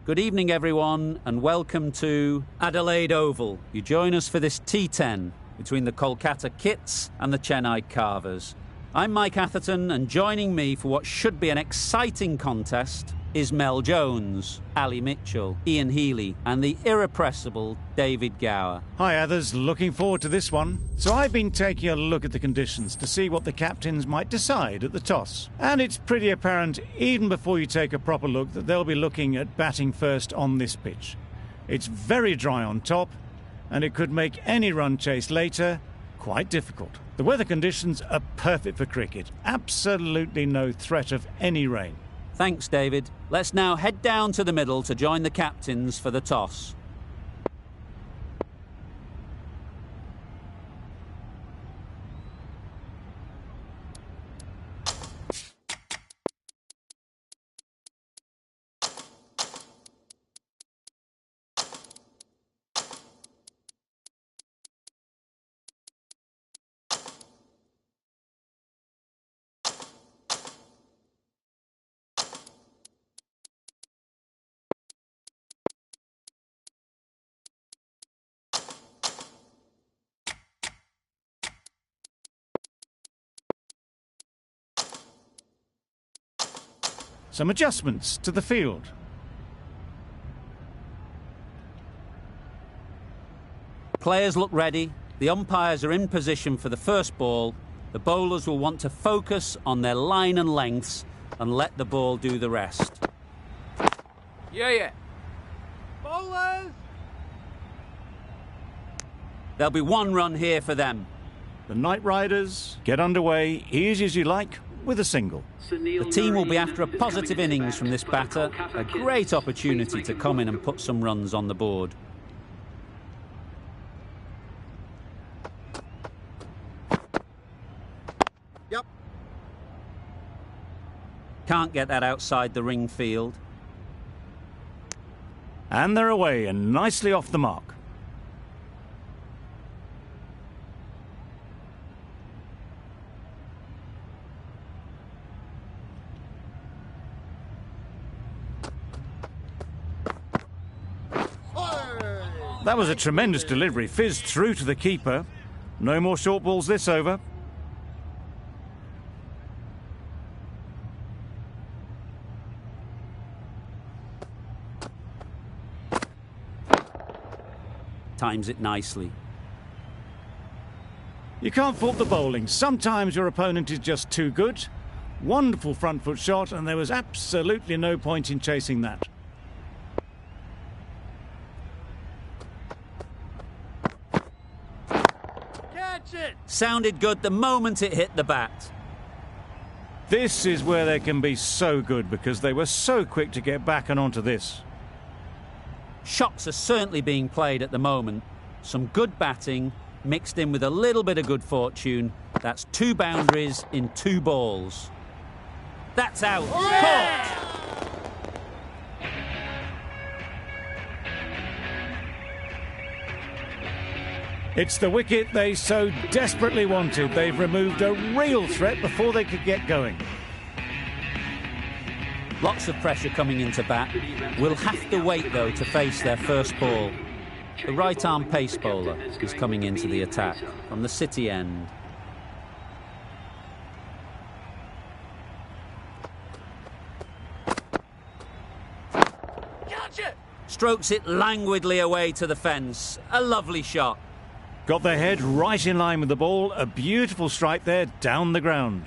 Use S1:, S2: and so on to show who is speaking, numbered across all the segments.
S1: Good evening, everyone, and welcome to Adelaide Oval. You join us for this T10 between the Kolkata Kits and the Chennai Carvers. I'm Mike Atherton, and joining me for what should be an exciting contest is Mel Jones, Ali Mitchell, Ian Healy, and the irrepressible David Gower.
S2: Hi others, looking forward to this one. So I've been taking a look at the conditions to see what the captains might decide at the toss. And it's pretty apparent, even before you take a proper look, that they'll be looking at batting first on this pitch. It's very dry on top, and it could make any run chase later quite difficult. The weather conditions are perfect for cricket. Absolutely no threat of any rain.
S1: Thanks, David. Let's now head down to the middle to join the captains for the toss.
S2: Some adjustments to the field.
S1: Players look ready. The umpires are in position for the first ball. The bowlers will want to focus on their line and lengths and let the ball do the rest.
S3: Yeah. Bowlers!
S1: There'll be one run here for them.
S2: The Night Riders get underway easy as you like with a single.
S1: The team will be after a positive innings from this batter, a great opportunity to come in and put some runs on the board.
S3: Yep.
S1: Can't get that outside the ring field.
S2: And they're away and nicely off the mark. That was a tremendous delivery, fizzed through to the keeper. No more short balls this over.
S1: Times it nicely.
S2: You can't fault the bowling. Sometimes your opponent is just too good. Wonderful front foot shot, and there was absolutely no point in chasing that.
S1: Sounded good the moment it hit the bat.
S2: This is where they can be so good because they were so quick to get back and onto this.
S1: Shots are certainly being played at the moment. Some good batting mixed in with a little bit of good fortune. That's 2 boundaries in 2 balls. That's out. Caught!
S2: It's the wicket they so desperately wanted. They've removed a real threat before they could get going.
S1: Lots of pressure coming into bat. We'll have to wait, though, to face their first ball. The right-arm pace bowler is coming into the attack from the City end. Strokes it languidly away to the fence. A lovely shot.
S2: Got their head right in line with the ball. A beautiful strike there down the ground.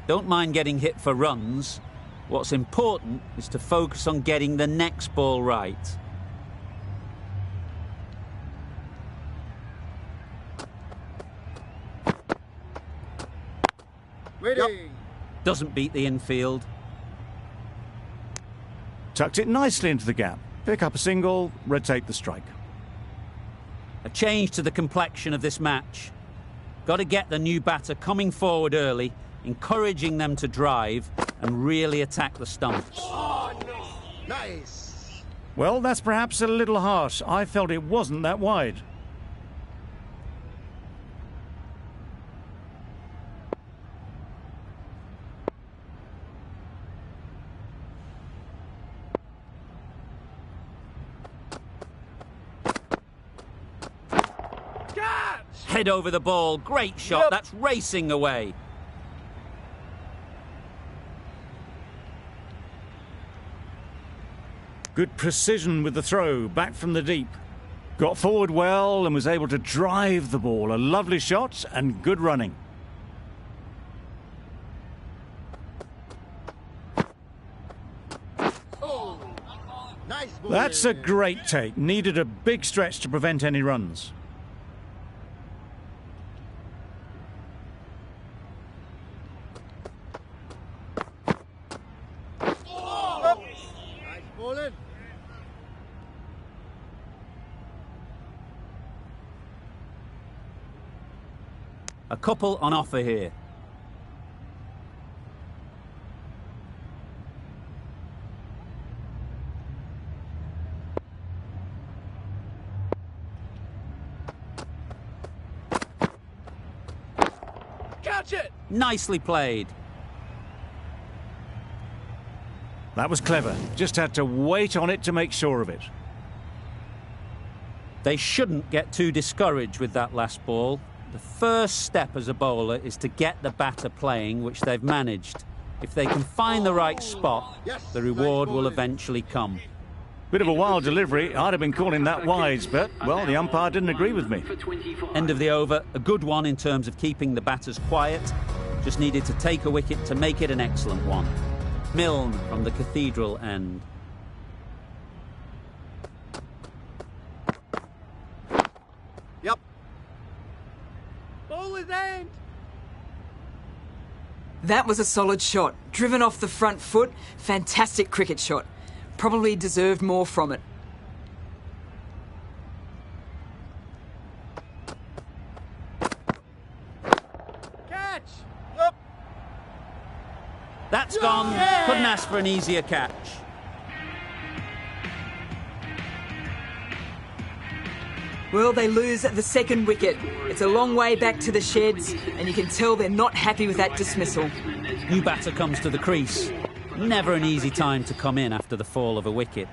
S1: Don't mind getting hit for runs. What's important is to focus on getting the next ball right.
S3: Waiting.
S1: Doesn't beat the infield.
S2: Tucked it nicely into the gap. Pick up a single, rotate the strike.
S1: A change to the complexion of this match. Got to get the new batter coming forward early, encouraging them to drive and really attack the stumps.
S3: Oh, no. Nice.
S2: Well, that's perhaps a little harsh. I felt it wasn't that wide.
S1: Head over the ball. Great shot.
S3: Yep.
S1: That's racing away.
S2: Good precision with the throw, back from the deep. Got forward well and was able to drive the ball. A lovely shot and good running.
S3: Nice ball.
S2: That's a great take. Needed a big stretch to prevent any runs.
S3: Nice bowling.
S1: A couple on offer here.
S3: Catch it.
S1: Nicely played.
S2: That was clever. Just had to wait on it to make sure of it.
S1: They shouldn't get too discouraged with that last ball. The first step as a bowler is to get the batter playing, which they've managed. If they can find the right spot, the reward will eventually come.
S2: Bit of a wild delivery. I'd have been calling that wise, but, well, the umpire didn't agree with me.
S1: End of the over. A good one in terms of keeping the batters quiet. Just needed to take a wicket to make it an excellent one. Milne from the Cathedral end.
S3: Yep. Ball is aimed.
S4: That was a solid shot. Driven off the front foot. Fantastic cricket shot. Probably deserved more from it.
S3: Catch. Yep.
S1: That's gone.
S3: Yeah!
S1: Couldn't ask for an easier catch.
S4: Well, they lose at the second wicket. It's a long way back to the sheds, and you can tell they're not happy with that dismissal.
S1: New batter comes to the crease. Never an easy time to come in after the fall of a wicket.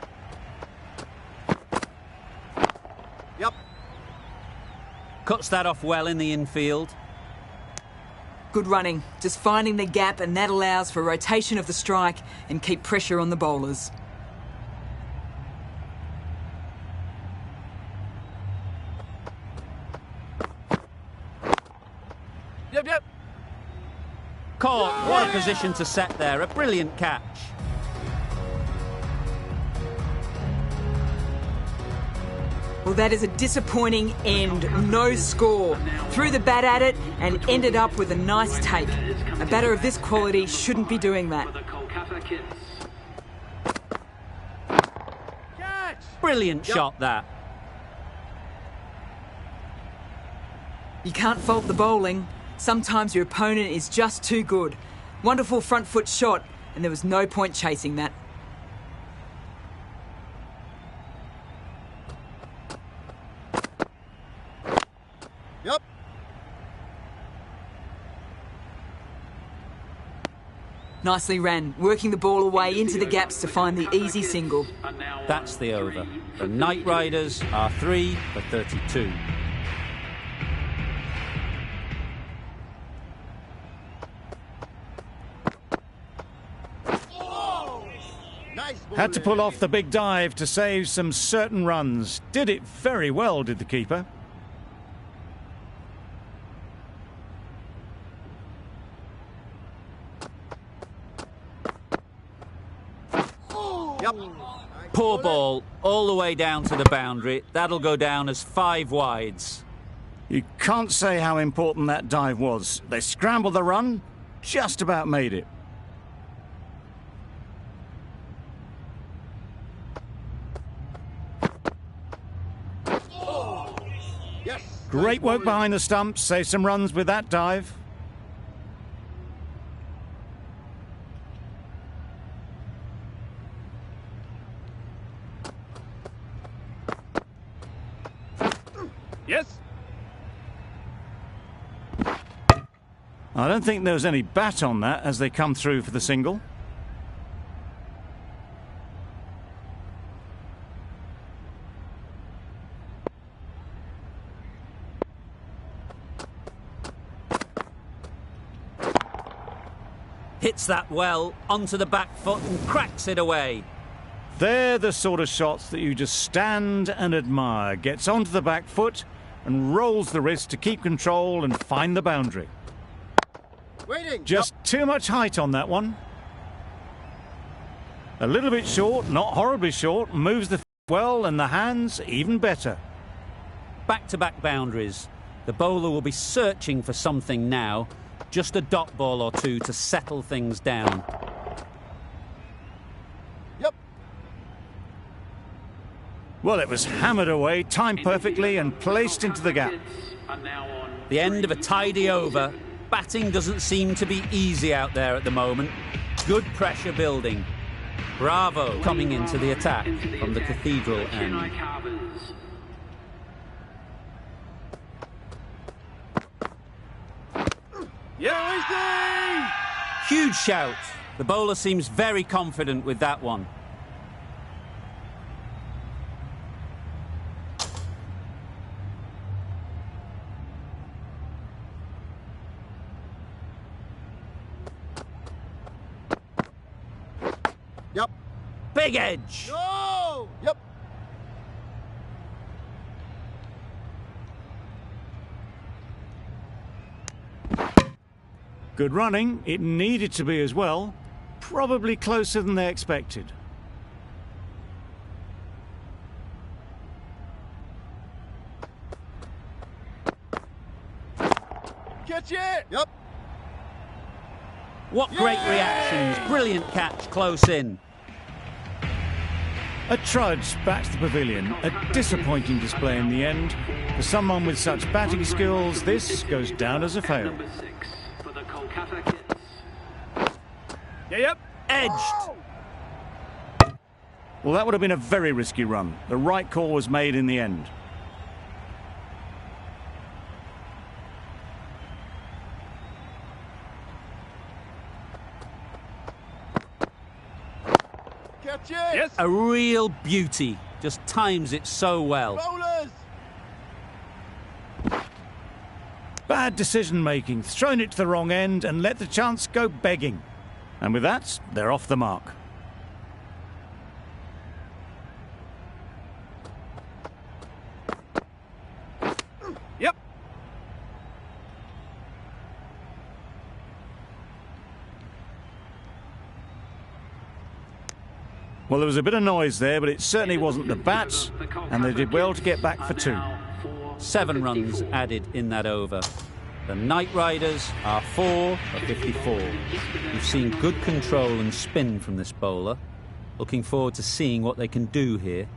S3: Yep.
S1: Cuts that off well in the infield.
S4: Good running, just finding the gap, and that allows for rotation of the strike and keep pressure on the bowlers.
S3: Yep, yep.
S1: Caught. What a position to set there. A brilliant catch.
S4: Well, that is a disappointing end. No score. Threw the bat at it and ended up with a nice take. A batter of this quality shouldn't be doing that.
S3: Catch.
S1: Brilliant shot, that.
S4: You can't fault the bowling. Sometimes your opponent is just too good. Wonderful front foot shot, and there was no point chasing that.
S3: Yep.
S1: Nicely ran, working the ball away into the gaps to find the easy single. That's the over. The Knight Riders are 3 for 32.
S2: Had to pull off the big dive to save some certain runs. Did it very well, did the keeper.
S3: Yep.
S1: Poor ball, all the way down to the boundary. That'll go down as 5 wides.
S2: You can't say how important that dive was. They scrambled the run, just about made it.
S3: Yes.
S2: Great work behind the stumps, save some runs with that dive.
S3: Yes.
S2: I don't think there was any bat on that as they come through for the single.
S1: that well, onto the back foot and cracks it away.
S2: They're the sort of shots that you just stand and admire. Gets onto the back foot and rolls the wrist to keep control and find the boundary.
S3: Waiting.
S2: Just too much height on that one. A little bit short, not horribly short, moves the well, and the hands even better.
S1: Back-to-back boundaries. The bowler will be searching for something now. Just a dot ball or two to settle things down.
S3: Yep.
S2: Well, it was hammered away, timed perfectly and placed into the gap.
S1: The end of a tidy over. Batting doesn't seem to be easy out there at the moment. Good pressure building. Bravo coming into the attack from the Cathedral end.
S3: Yeah,
S1: Huge shout. The bowler seems very confident with that one.
S3: Yep.
S1: Big edge.
S3: No! Yep.
S2: Good running. It needed to be as well. Probably closer than they expected.
S3: Catch it! Yep.
S1: What great reactions. Brilliant catch close in.
S2: A trudge back to the pavilion. A disappointing display in the end. For someone with such batting skills, this goes down as a fail.
S3: Yep.
S1: Edged.
S2: Well, that would have been a very risky run. The right call was made in the end.
S3: Catch it! Yes.
S1: A real beauty. Just times it so well.
S3: Bowlers!
S2: Bad decision-making. Thrown it to the wrong end and let the chance go begging. And with that, they're off the mark.
S3: Yep.
S2: Well, there was a bit of noise there, but it certainly wasn't the bats, and they did well to get back for two.
S1: 7 runs added in that over. The Knight Riders are 4 of 54. We've seen good control and spin from this bowler. Looking forward to seeing what they can do here.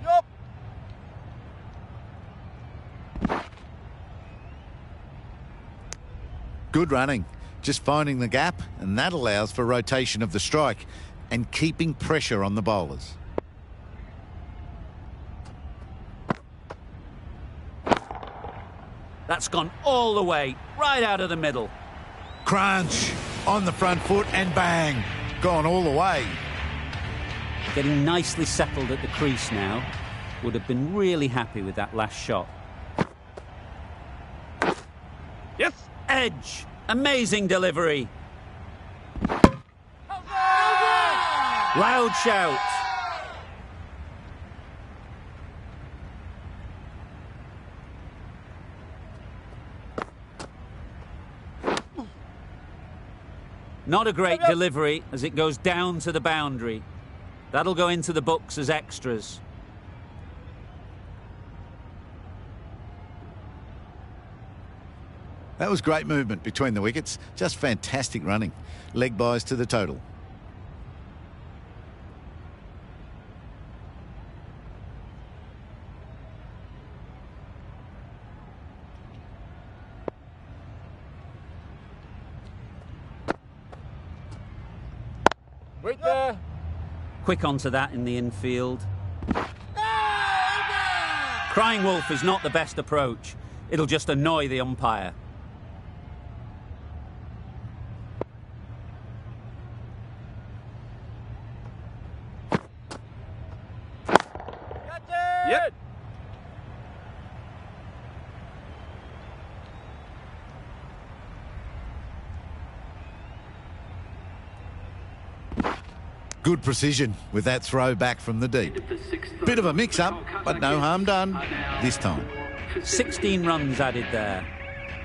S3: Yep.
S5: Good running, just finding the gap, and that allows for rotation of the strike and keeping pressure on the bowlers.
S1: That's gone all the way, right out of the middle.
S5: Crunch on the front foot and bang, gone all the way.
S1: Getting nicely settled at the crease now. Would have been really happy with that last shot.
S3: Yes.
S1: Edge. Amazing delivery. Loud shout. Not a great delivery as it goes down to the boundary. That'll go into the books as extras.
S5: That was great movement between the wickets. Just fantastic running. Leg byes to the total.
S3: Wait there.
S1: Quick onto that in the infield. Crying wolf is not the best approach. It'll just annoy the umpire.
S3: Yep.
S5: good precision with that throw back from the deep. Bit of a mix-up, but no harm done this time.
S1: 16 runs added there.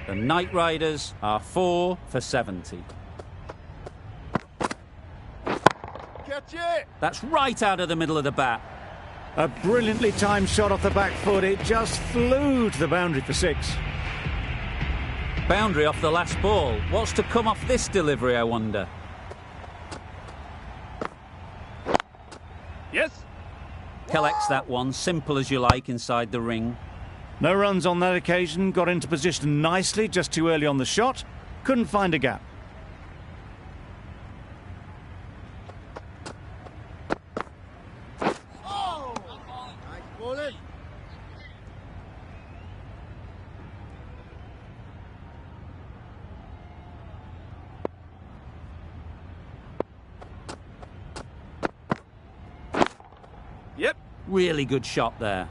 S1: The Knight Riders are 4 for 70.
S3: Catch it!
S1: That's right out of the middle of the bat.
S2: A brilliantly timed shot off the back foot. It just flew to the boundary for 6.
S1: Boundary off the last ball. What's to come off this delivery, I wonder?
S3: Yes!
S1: Collects that one, simple as you like, inside the ring.
S2: No runs on that occasion. Got into position nicely, just too early on the shot. Couldn't find a gap.
S3: Yep.
S1: Really good shot there.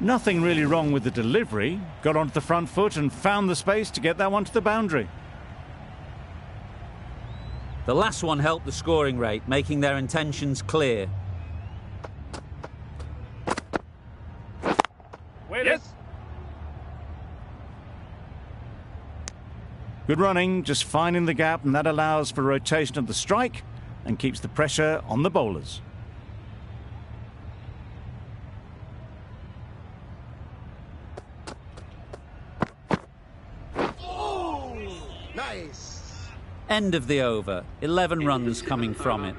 S2: Nothing really wrong with the delivery. Got onto the front foot and found the space to get that one to the boundary.
S1: The last one helped the scoring rate, making their intentions clear.
S3: Yes!
S2: Good running, just finding the gap, and that allows for rotation of the strike and keeps the pressure on the bowlers.
S1: End of the over. 11 runs coming from it.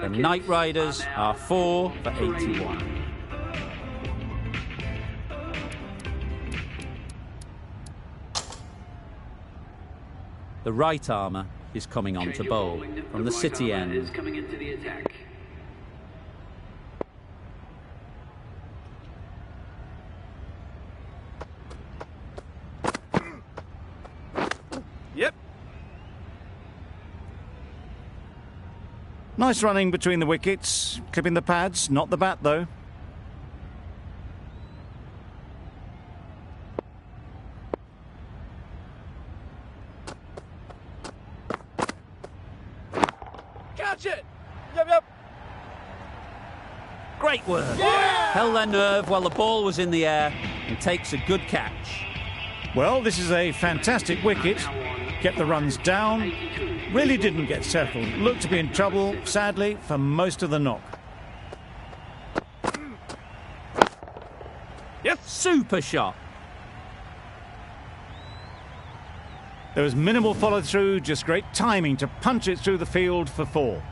S1: The Knight Riders are 4 for 81. The right armour is coming on to bowl from the City end.
S3: Yep.
S2: Nice running between the wickets, clipping the pads, not the bat though.
S3: Catch it! Yep.
S1: Great work.
S3: Yeah!
S1: Held their nerve while the ball was in the air and takes a good catch.
S2: Well, this is a fantastic wicket. Kept the runs down. Really didn't get settled. Looked to be in trouble, sadly, for most of the knock.
S3: Yes!
S1: Super shot.
S2: There was minimal follow-through, just great timing to punch it through the field for 4.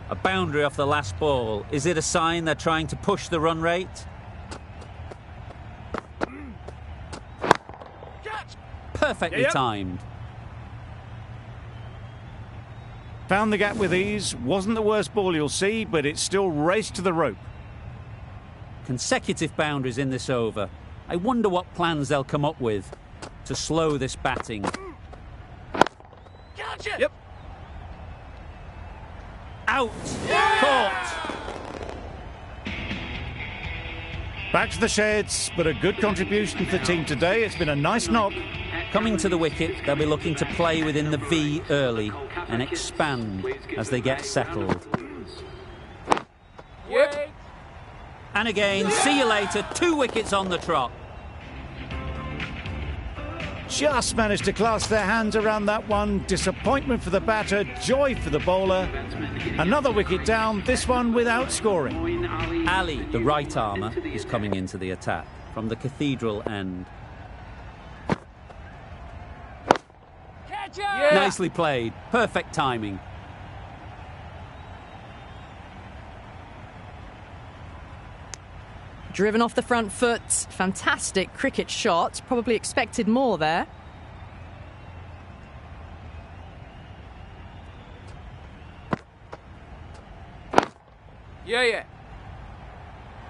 S1: A boundary off the last ball. Is it a sign they're trying to push the run rate?
S3: Catch!
S1: Perfectly
S3: Yep.
S1: timed.
S2: Found the gap with ease. Wasn't the worst ball you'll see, but it still raced to the rope.
S1: Consecutive boundaries in this over. I wonder what plans they'll come up with to slow this batting.
S3: Catch it! Yep.
S1: Out! Caught!
S2: Back to the sheds, but a good contribution to the team today. It's been a nice knock.
S1: Coming to the wicket, they'll be looking to play within the V early and expand as they get settled.
S3: Yep.
S1: And again, see you later, 2 wickets on the trot.
S2: Just managed to clasp their hands around that one. Disappointment for the batter, joy for the bowler. Another wicket down, this one without scoring.
S1: Ali, the right armour, is coming into the attack from the Cathedral end.
S3: Catch it!
S1: Nicely played, perfect timing.
S6: Driven off the front foot, fantastic cricket shot. Probably expected more there.
S3: Yeah.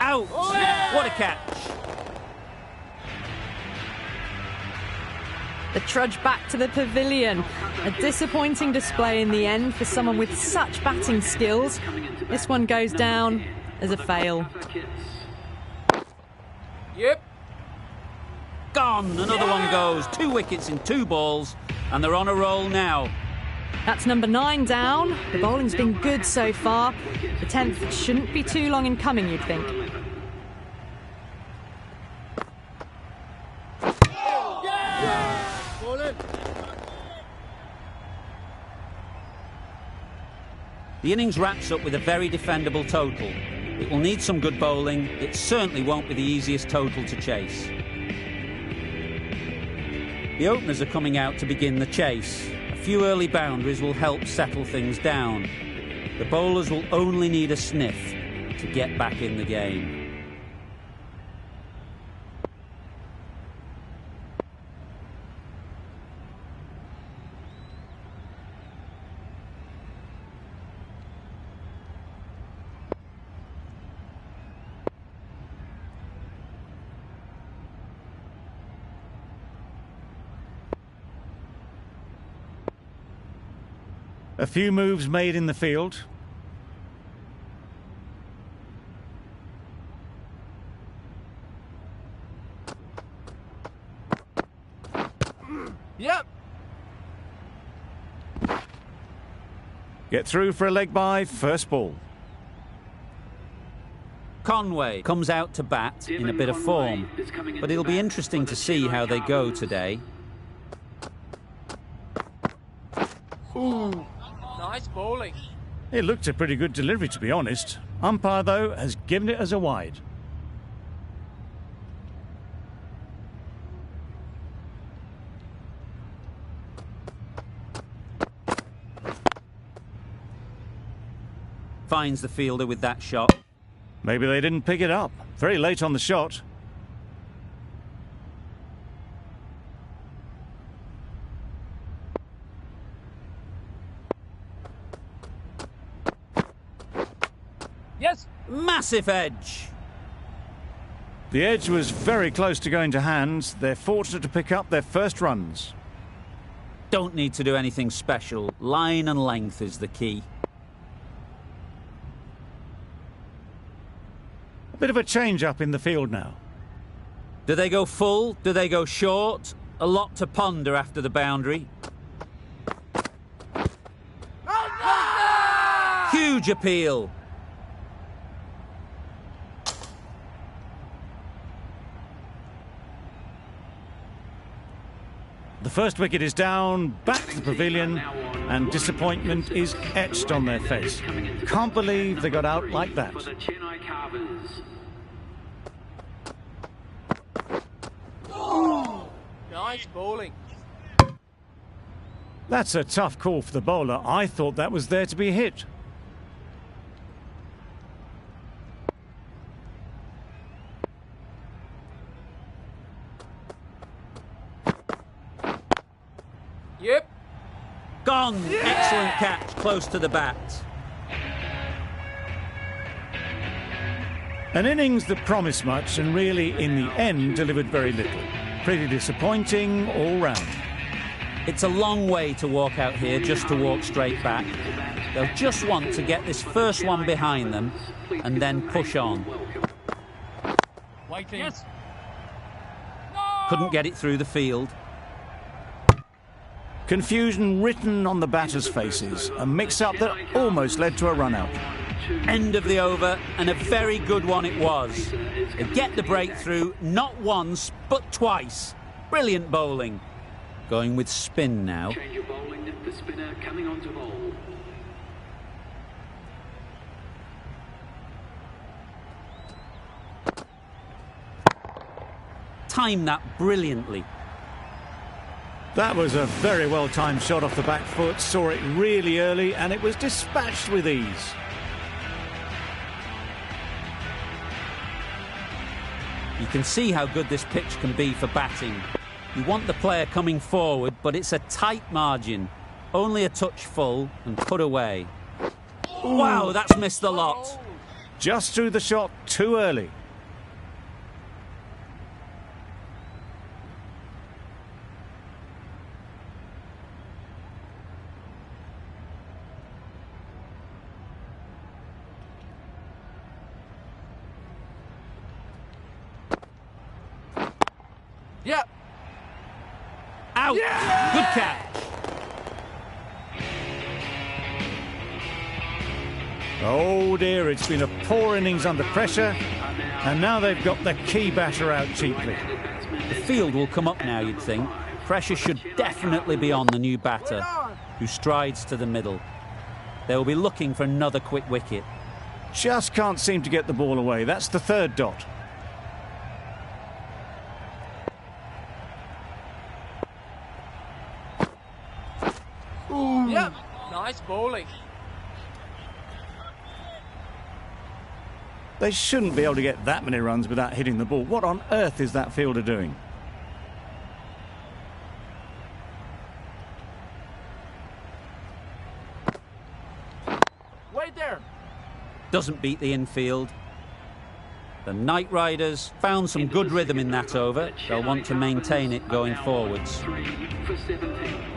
S1: Out! What a catch!
S6: The trudge back to the pavilion. A disappointing display in the end for someone with such batting skills. This one goes down as a fail.
S3: Yep.
S1: Gone! Another one goes. 2 wickets in 2 balls, and they're on a roll now.
S6: That's number 9 down. The bowling's been good so far. The 10th shouldn't be too long in coming, you'd think.
S1: The innings wraps up with a very defendable total. It will need some good bowling. It certainly won't be the easiest total to chase. The openers are coming out to begin the chase. A few early boundaries will help settle things down. The bowlers will only need a sniff to get back in the game.
S2: A few moves made in the field.
S3: Yep.
S2: Get through for a leg by, first ball.
S1: Conway comes out to bat in a bit of form, but it'll be interesting to see how they go today.
S3: Ooh. Nice bowling.
S2: It looked a pretty good delivery, to be honest. Umpire, though, has given it as a wide.
S1: Finds the fielder with that shot.
S2: Maybe they didn't pick it up. Very late on the shot.
S3: Yes.
S1: Massive edge.
S2: The edge was very close to going to hands. They're fortunate to pick up their first runs.
S1: Don't need to do anything special. Line and length is the key.
S2: A bit of a change-up in the field now.
S1: Do they go full? Do they go short? A lot to ponder after the boundary. Huge appeal.
S2: The first wicket is down, back to the pavilion, and disappointment is etched on their face. Can't believe they got out like that.
S3: Nice bowling.
S2: That's a tough call for the bowler. I thought that was there to be hit.
S3: Yep.
S1: Gone.
S3: Yeah!
S1: Excellent catch, close to the bat.
S2: An innings that promised much and really, in the end, delivered very little. Pretty disappointing all round.
S1: It's a long way to walk out here just to walk straight back. They'll just want to get this first one behind them and then push on.
S3: Waiting. Yes.
S1: Couldn't get it through the field.
S2: Confusion written on the batters' faces. A mix-up that almost led to a run-out.
S1: End of the over, and a very good one it was. They get the breakthrough, not once, but twice. Brilliant bowling. Going with spin now.
S7: Change of bowling, the spinner coming on to bowl.
S1: Timed that brilliantly.
S2: That was a very well-timed shot off the back foot. Saw it really early, and it was dispatched with ease.
S1: You can see how good this pitch can be for batting. You want the player coming forward, but it's a tight margin. Only a touch full and put away. Wow, that's missed the lot.
S2: Just threw the shot too early.
S3: Yep.
S1: Out.
S3: Yeah!
S1: Good catch.
S2: Oh dear, it's been a poor innings under pressure, and now they've got the key batter out cheaply.
S1: The field will come up now, you'd think. Pressure should definitely be on the new batter, who strides to the middle. They'll be looking for another quick wicket.
S2: Just can't seem to get the ball away. That's the third dot.
S3: Yep. Nice bowling.
S2: They shouldn't be able to get that many runs without hitting the ball. What on earth is that fielder doing?
S3: Wait there.
S1: Doesn't beat the infield. The Knight Riders found some good rhythm in that over. They'll want to maintain it going forwards.
S7: 3 for 17.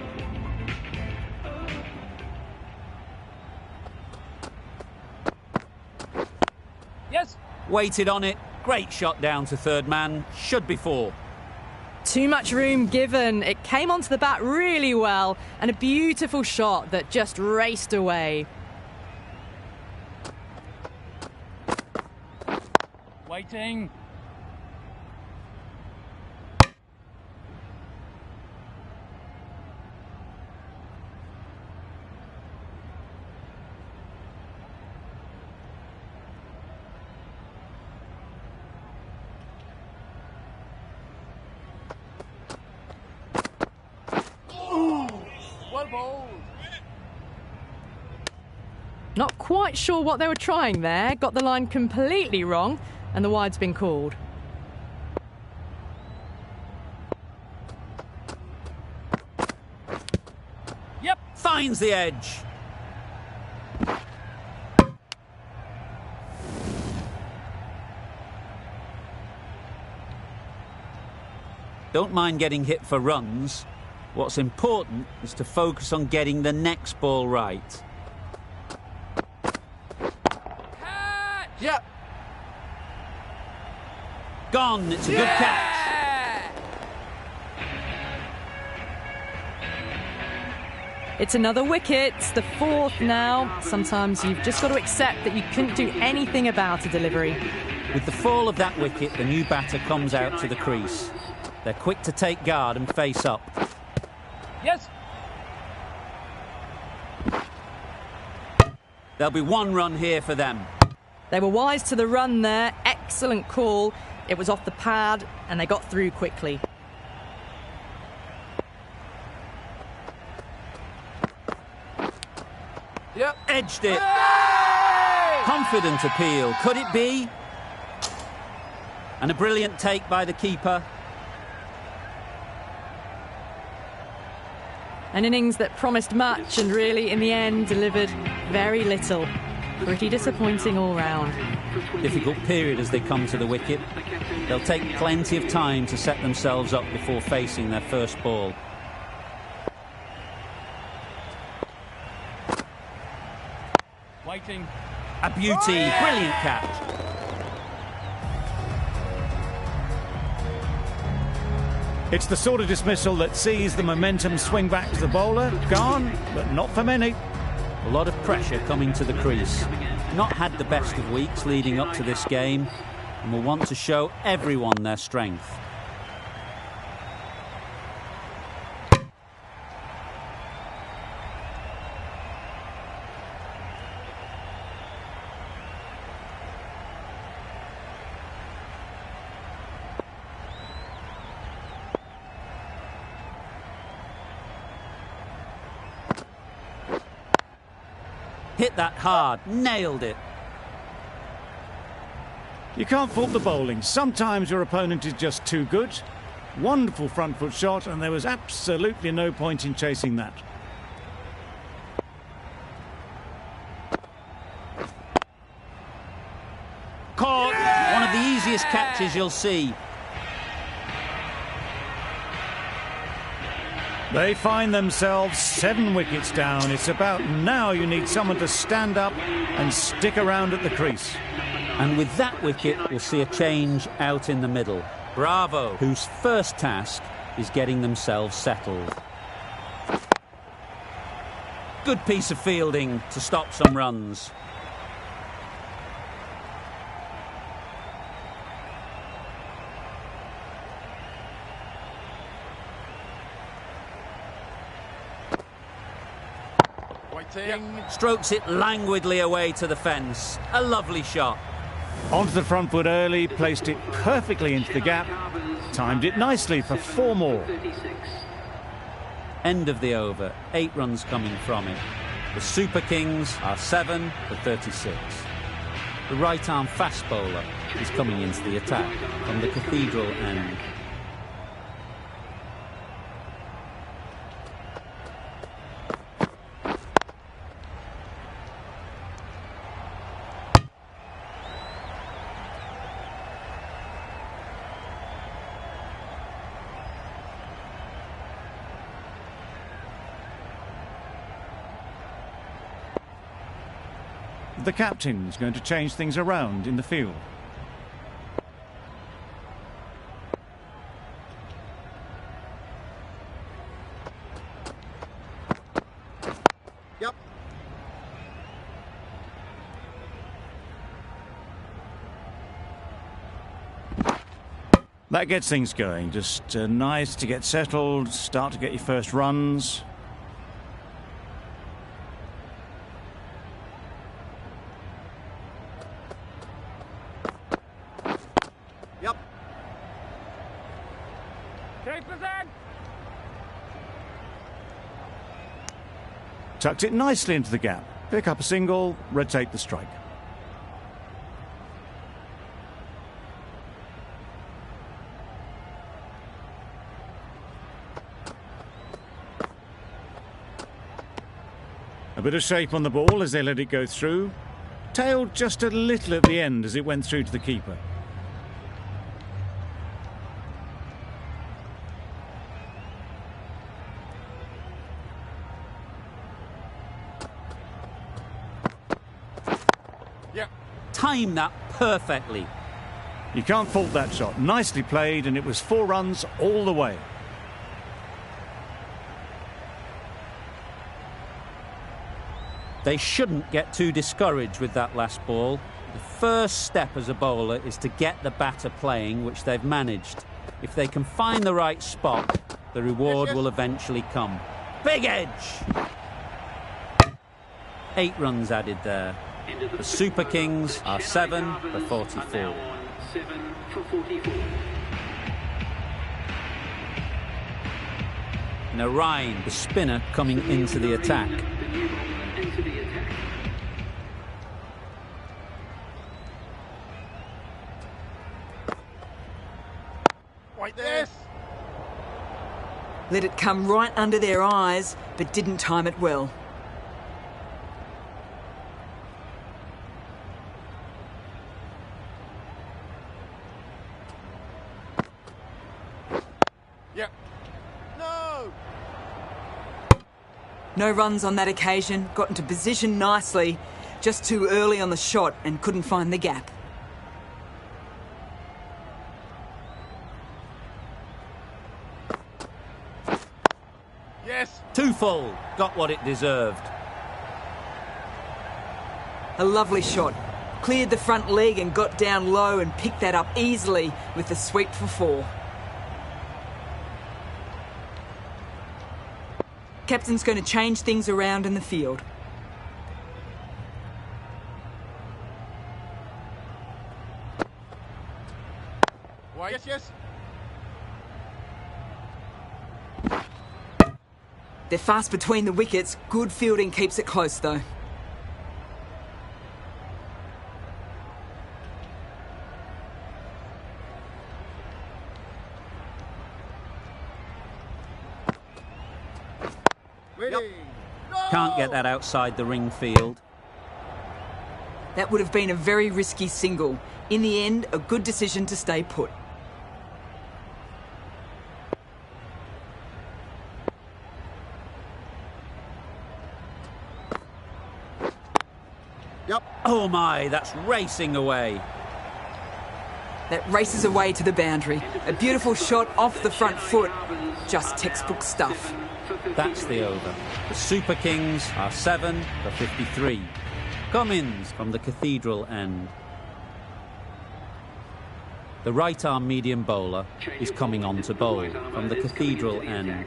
S3: Yes.
S1: Waited on it. Great shot down to third man. Should be 4.
S6: Too much room given. It came onto the bat really well, and a beautiful shot that just raced away.
S3: Waiting. Well bowled.
S6: Not quite sure what they were trying there. Got the line completely wrong, and the wide's been called.
S3: Yep.
S1: Finds the edge. Don't mind getting hit for runs. What's important is to focus on getting the next ball right.
S3: Catch. Yep.
S1: Gone. It's a good catch.
S6: It's another wicket, it's the 4th now. Sometimes you've just got to accept that you couldn't do anything about a delivery.
S1: With the fall of that wicket, the new batter comes out to the crease. They're quick to take guard and face up.
S3: Yes.
S1: There'll be 1 run here for them.
S6: They were wise to the run there. Excellent call. It was off the pad, and they got through quickly.
S3: Yep.
S1: Edged it.
S3: Hey!
S1: Confident appeal. Could it be? And a brilliant take by the keeper.
S6: An innings that promised much and really, in the end, delivered very little. Pretty disappointing all round.
S1: Difficult period as they come to the wicket. They'll take plenty of time to set themselves up before facing their first ball.
S3: Waiting.
S1: A beauty. Brilliant catch.
S2: It's the sort of dismissal that sees the momentum swing back to the bowler. Gone, but not for many.
S1: A lot of pressure coming to the crease. Not had the best of weeks leading up to this game, and will want to show everyone their strength. Hit that hard, nailed it.
S2: You can't fault the bowling. Sometimes your opponent is just too good. Wonderful front foot shot, and there was absolutely no point in chasing that.
S1: Caught. One of the easiest catches you'll see.
S2: They find themselves 7 wickets down. It's about now you need someone to stand up and stick around at the crease.
S1: And with that wicket, we'll see a change out in the middle. Bravo, whose first task is getting themselves settled. Good piece of fielding to stop some runs. Strokes it languidly away to the fence. A lovely shot.
S2: Onto the front foot early, placed it perfectly into the gap, timed it nicely for 4 more.
S1: End of the over. 8 runs coming from it. The Super Kings are 7 for 36. The right-arm fast bowler is coming into the attack from the Cathedral end.
S2: The captain's going to change things around in the field.
S5: Yep.
S2: That gets things going. Just nice to get settled, start to get your first runs.
S5: Yep.
S2: Tucked it nicely into the gap. Pick up a single, rotate the strike. A bit of shape on the ball as they let it go through. Tailed just a little at the end as it went through to the keeper.
S1: Time that perfectly.
S2: You can't fault that shot. Nicely played, and it was 4 runs all the way.
S1: They shouldn't get too discouraged with that last ball. The first step as a bowler is to get the batter playing, which they've managed. If they can find the right spot, the reward will eventually come. Big edge! 8 runs added there. The Super Kings are 7 for 44. Narayan, the spinner, coming into the attack.
S4: Let it come right under their eyes, but didn't time it well. No runs on that occasion, got into position nicely, just too early on the shot and couldn't find the gap.
S1: Too full, got what it deserved.
S4: A lovely shot. Cleared the front leg and got down low and picked that up easily with the sweep for 4. Captain's going to change things around in the field. They're fast between the wickets. Good fielding keeps it close though.
S1: Can't get that outside the ring field.
S4: That would have been a very risky single. In the end, a good decision to stay put.
S1: Oh my, that's racing away.
S4: That races away to the boundary. A beautiful shot off the front foot. Just textbook stuff.
S1: That's the over. The Super Kings are 7 for 53. Cummins from the Cathedral end. The right-arm medium bowler is coming on to bowl from the Cathedral end.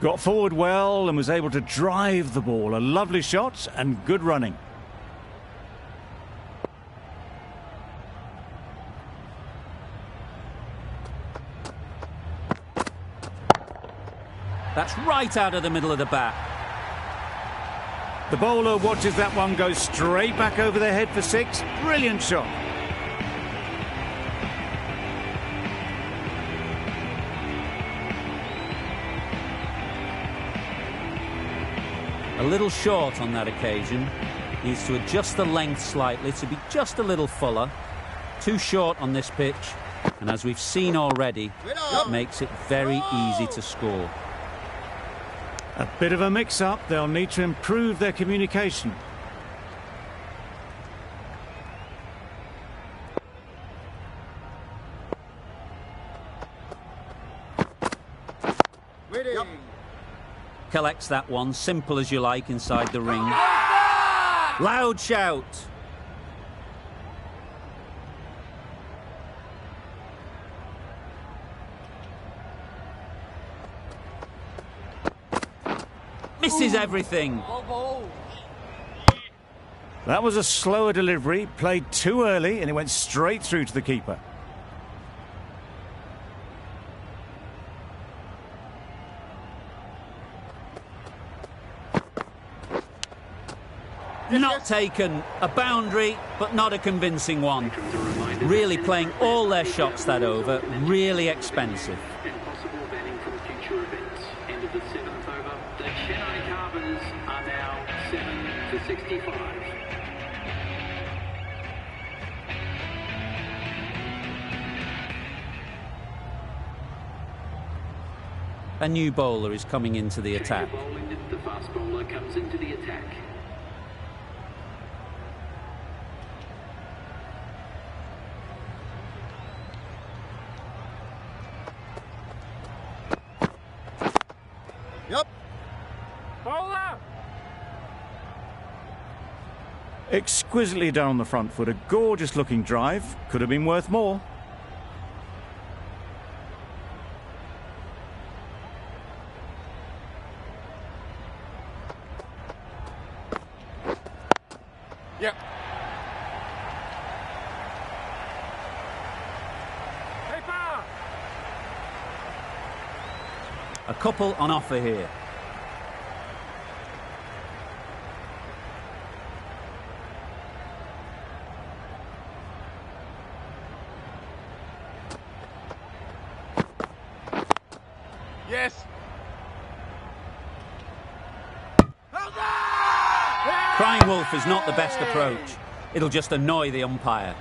S2: Got forward well and was able to drive the ball. A lovely shot and good running.
S1: That's right out of the middle of the bat.
S2: The bowler watches that one go straight back over their head for 6. Brilliant shot.
S1: A little short on that occasion. Needs to adjust the length slightly to be just a little fuller. Too short on this pitch. And as we've seen already, it makes it very easy to score.
S2: A bit of a mix-up. They'll need to improve their communication.
S1: Collects that one, simple as you like, inside the ring. Loud shout. Misses everything.
S2: That was a slower delivery, played too early, and it went straight through to the keeper.
S1: Not taken. A boundary, but not a convincing one. Really playing all their shots that over. Really expensive.
S7: Impossible banning from future events. End of the 7th over. The CSK Vs are now 7-65.
S1: A new bowler is coming into the attack.
S7: The fast bowler comes into the attack.
S3: Bowler!
S2: Exquisitely done on the front foot. A gorgeous looking drive. Could have been worth more.
S3: Yep. Paper!
S1: A couple on offer here.
S3: Yes.
S1: Crying wolf is not the best approach. It'll just annoy the umpire.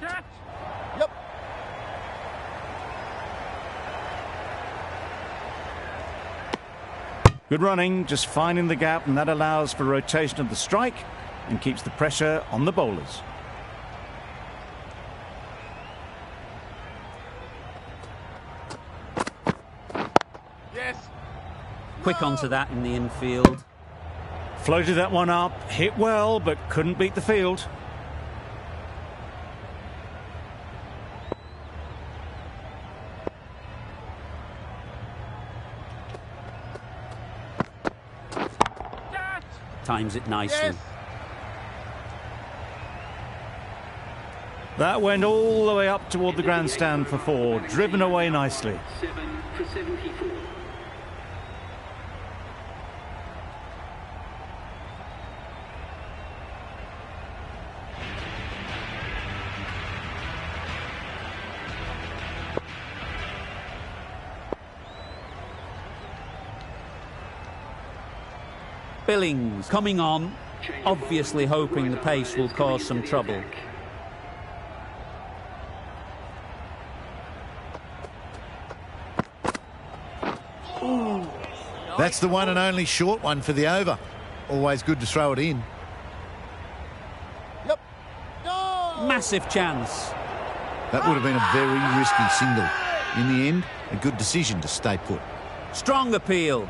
S3: Catch.
S2: Yep. Good running, just finding the gap, and that allows for rotation of the strike and keeps the pressure on the bowlers.
S3: Yes.
S1: Quick onto that in the infield.
S2: Floated that one up, hit well, but couldn't beat the field.
S3: Catch.
S1: Times it nicely.
S3: Yes.
S2: That went all the way up toward the grandstand for 4, driven away nicely.
S7: 7-74.
S1: Billings coming on, obviously hoping the pace will cause some trouble.
S5: That's the one and only short one for the over. Always good to throw it in.
S3: Yep. No.
S1: Massive chance.
S5: That would have been a very risky single. In the end, a good decision to stay put.
S1: Strong appeal.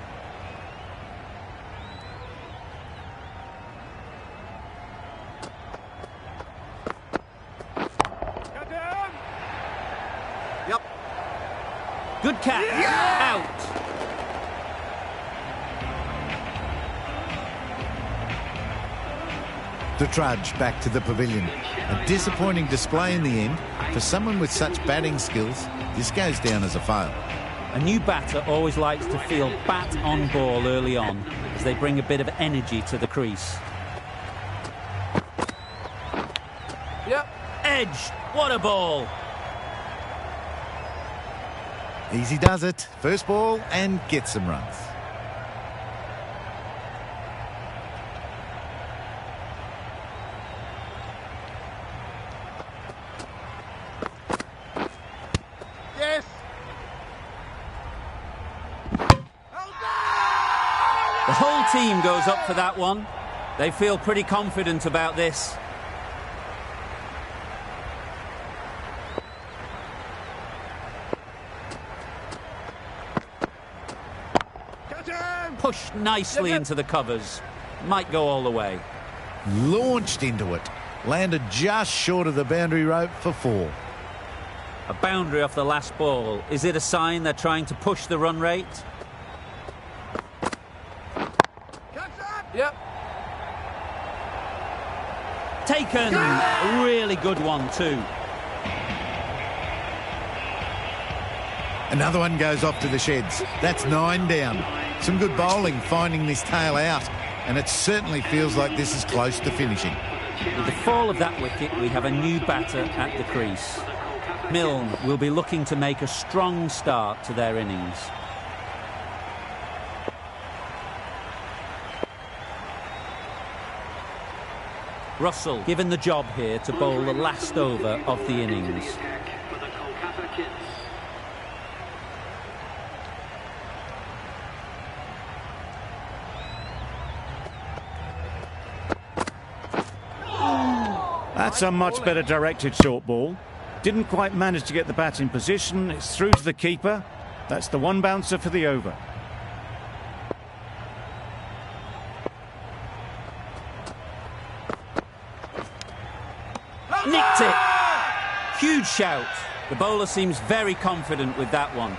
S1: catch. Out.
S5: The trudge back to the pavilion. A disappointing display in the end. For someone with such batting skills, this goes down as a fail.
S1: A new batter always likes to feel bat on ball early on, as they bring a bit of energy to the crease.
S3: Yep.
S1: Edged. What a ball.
S5: Easy does it. First ball and gets some runs.
S3: Yes.
S1: The whole team goes up for that one. They feel pretty confident about this.
S3: Catch him.
S1: Pushed nicely into the covers. Might go all the way.
S5: Launched into it. Landed just short of the boundary rope for 4.
S1: A boundary off the last ball. Is it a sign they're trying to push the run rate?
S3: Catch him. Yep.
S1: Taken. A really good one too.
S5: Another one goes off to the sheds. That's 9 down. Some good bowling finding this tail out, and it certainly feels like this is close to finishing.
S1: With the fall of that wicket, we have a new batter at the crease. Milne will be looking to make a strong start to their innings. Russell given the job here to bowl the last over of the innings.
S7: For the Kolkata Kits.
S2: That's a much better directed short ball. Didn't quite manage to get the bat in position. It's through to the keeper. That's the one bouncer for the over.
S1: Nicked it. Huge shout. The bowler seems very confident with that one.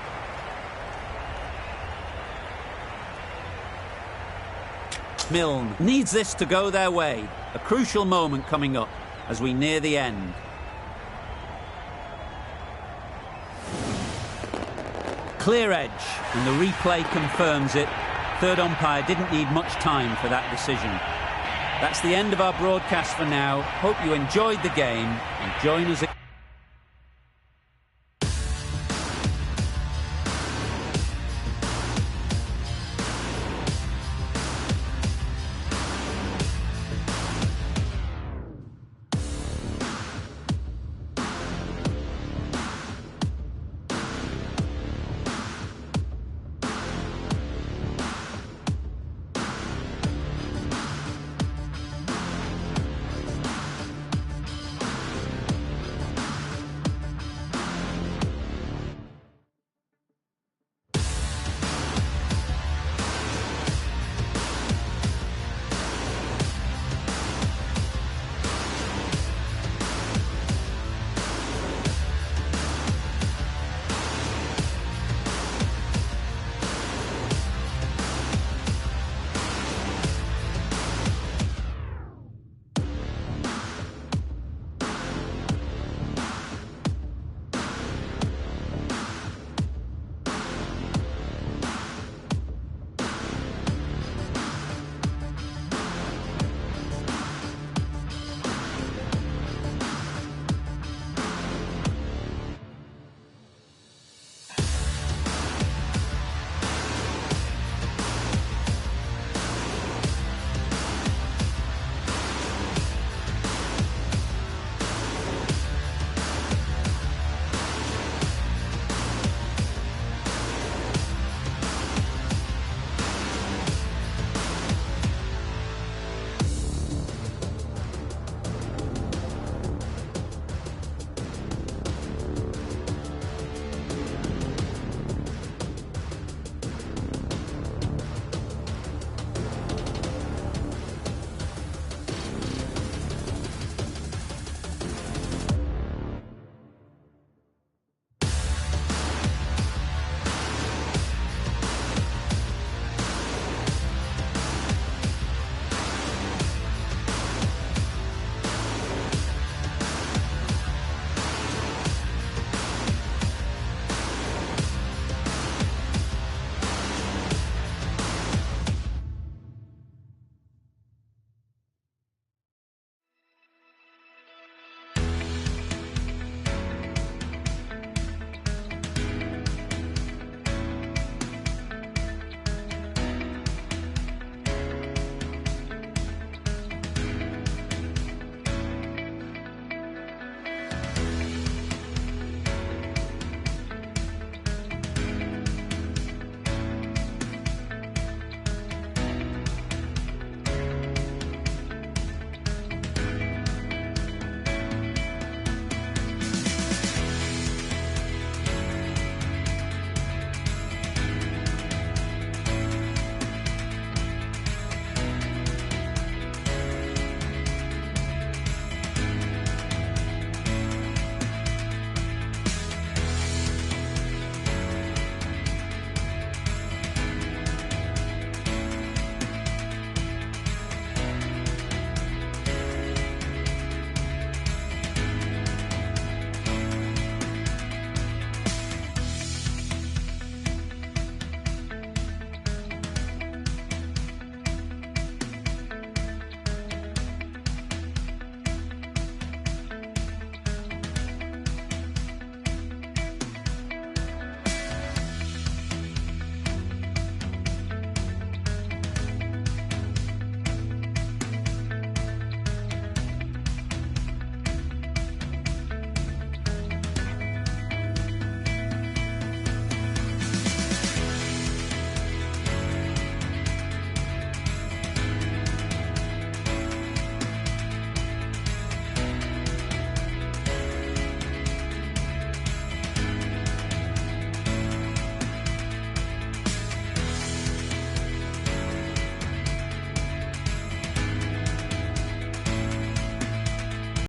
S1: Milne needs this to go their way. A crucial moment coming up as we near the end. Clear edge, and the replay confirms it. Third umpire didn't need much time for that decision. That's the end of our broadcast for now. Hope you enjoyed the game and join us again.